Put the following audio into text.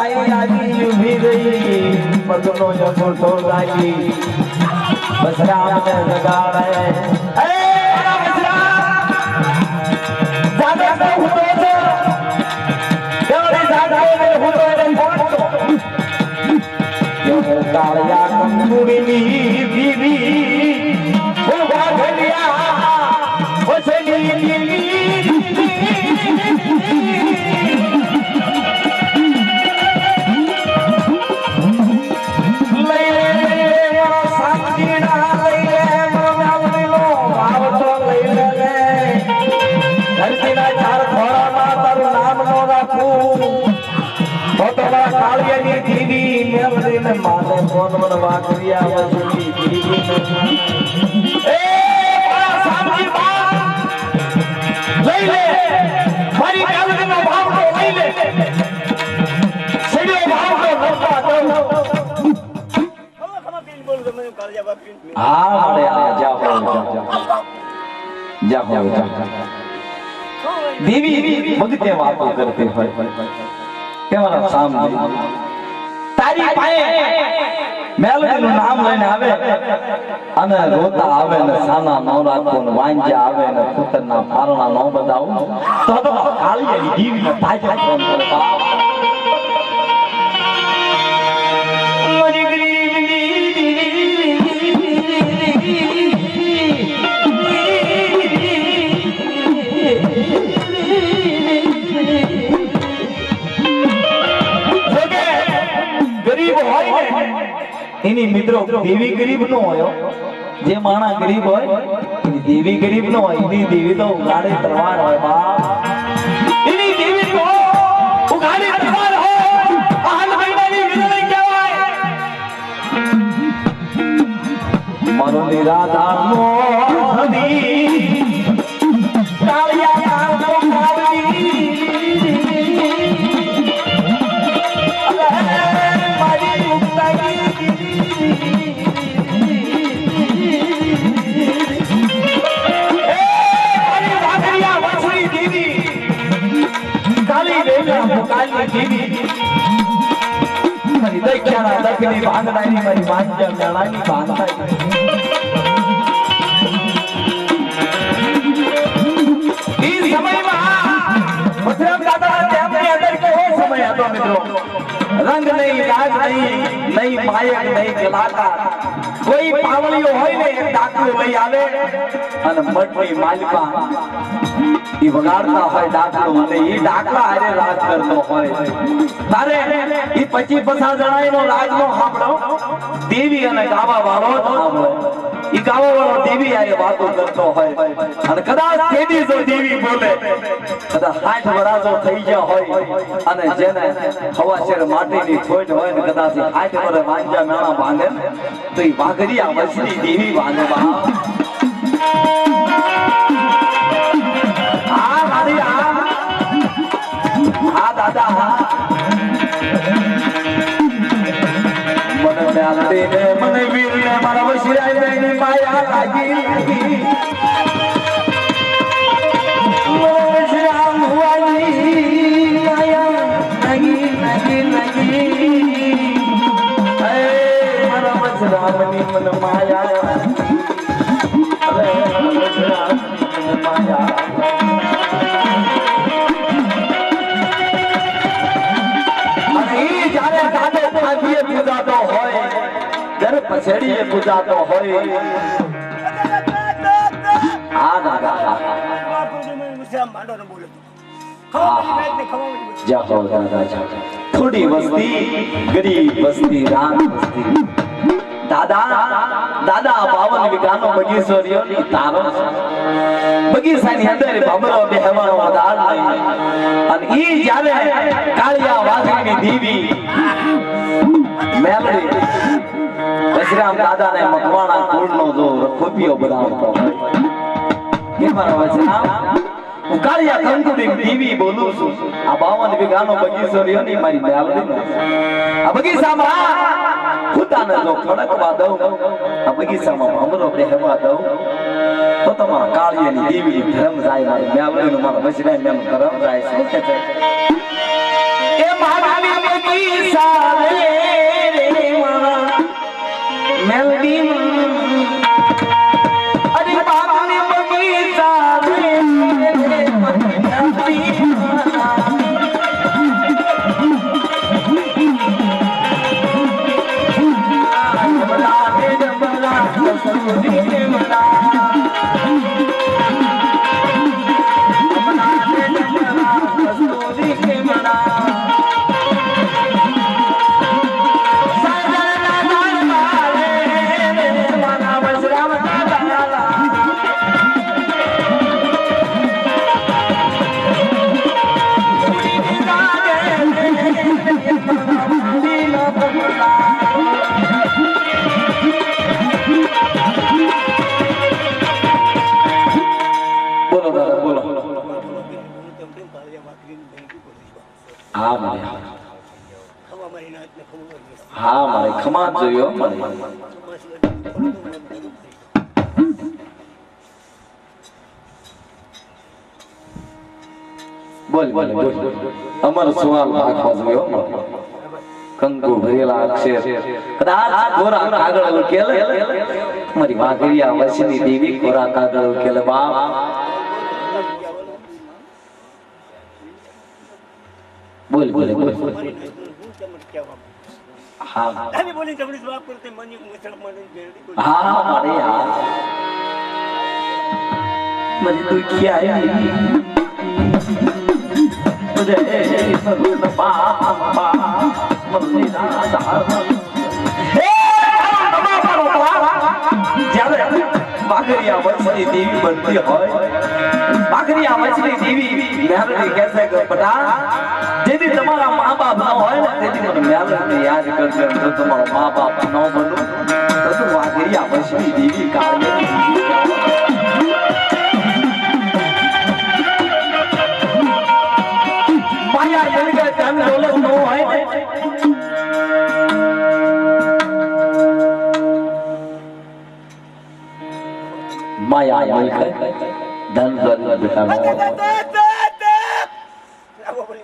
પાઈ લાગી ઊભી રહી પગનો અંગૂઠો લાગી બસરામને જગાડે એ બસરા જાગે હું તો કેવડી જાગે હું તો કાળિયા કંકુડીની દીવી ઓ વાઘલિયા ઓ છેલી માને કોણ મને વાકરિયા વસુલી દીવી એ મારા સામજી બા લઈ લે મારી કાલનો ભાવનો લઈ લે સીડો ભાવનો નફા દો ખમા પીન બોલ તમે કાળિયા બા પીન હા મળે જાઓ દેવી ભક્તિ વાતો કરતી હોય કે મારા સામજી તારી પાસે મેલડીનું નામ લઈને આવે અને રોતા આવે ને સાના નવરાત્રો ને વાંજા આવે ને પુત્રના પારણા ન બતાવું તો કાળિયાની દીવીને તાજા ફોન કરતા એની મિત્રો દેવી ગરીબ નો હોય જે માણા ગરીબ હોય એની દેવી ગરીબ નો હોય એની દેવી તો ઉગાડે તલવાર હોય બાપ એની દેવી તો ઉગાડે તલવાર હોય આહલ મહિનાની વીરણી કહેવાય મનો નિરાધાર નો હદી કાળિયા નો કાળી મારી ઉગતાઈ મારી દૈખ્યાના દખની ભાંગડાની મારી વાંજા મેળાની ભાંગડાની ઈ સમયમાં મથુરા દાદા તેમની અંદર કેવો સમય હતો મિત્રો રંગ નહીં રાગ નહીં માયક નહીં કલાકાર કોઈ પાવળીઓ હોય ને એક ડાકુ લઈ આવે અને મઠની માલિકા ઈ વગાડતા હોય ડાકલો અને ઈ ડાકલા હારે રાજ કરતો હોય તારે ઈ 25-50 જણાનો રાજનો સાંભળો દેવી અને ગાવા વાળો સાંભળો ઈ ગાવા વાળો દેવી હારે વાતો કરતો હોય અને કદાચ કેદી જો દેવી બોલે કદાચ 60 વરાજો થઈ ગયા હોય અને જેને હવાશેર માટીની થોટ હોય ને કદાચ 60 વરે વાંજા મેણા ભાંગે તો ઈ વાઘરિયા વસની દેવી વાંગે બા દાદા મને મ્યાલડી ને મને વીર ને મારા વશિયાઈ ની માયા લાગી શ્યામ હુઆની માયા લાગી હે મારા વશરામની મને માયા અરે વશરામની માયા પૂજાતો હોય ઘર પછેડીએ પૂજાતો હોય આ દાદા થોડી વસ્તી ગરીબ વસ્તી રાત વસ્તી દાદા 52 વીઘાનો બગીચો રહ્યો ની તારો બગીચાની અંદર બાબરો બેહવાનો આધાર નહીં અને ઈ જ્યારે કાળિયા વાઘની દેવી મેલડી વશરામ દાદાને મકવાણા કુળનો જો ખોપિયો બનાવતો કે મારા વશરામ હું કાળિયા કંકુડી દેવી બોલું છું આ 52 વીઘાનો બગીચો રહ્યો ની મારી મેલડીનો આ બગીચામાં ખુદાને જો ખડકવા દઉં આ બગીચામાં ભમરો બેહવા દઉં તો તમારા કાળિયાની દેવી ધર્મ જાય મારી મેલડીનો મારા વશરામ મેમ ધર્મ જાય શું કે છે એ મારી બગીચા રે મેલડી અરે બાગને બગીચા રે હા મારે ખમા જોયો મને બોલ બોલ બોલ અમર સવાલ રાખવા જોયો કંકુ ભરેલા અક્ષર કદાચ કોરા કાગળ ઉકેલે મારી વાઘરિયા વસની દેવી કોરા કાગળ ઉકેલે બાપ બોલ બોલ બોલ हाँ बोली जब जवाब करते मनी मुसलमान हाँ अरे यार मुझे तू क्या है मुझे बागरिया मछली देवी बनती है बागरिया मछली देवी मेहरबानी कैसे कर पता यदि तुम्हारा माँ बाप न हो यदि मन मेहरबानी याद कर तो तुम्हारा माँ बाप न बनो तो तुम बागरिया मछली देवी कार्य माया मिलकर धन दौलत न है माया मिलकर धन दौलत बेटा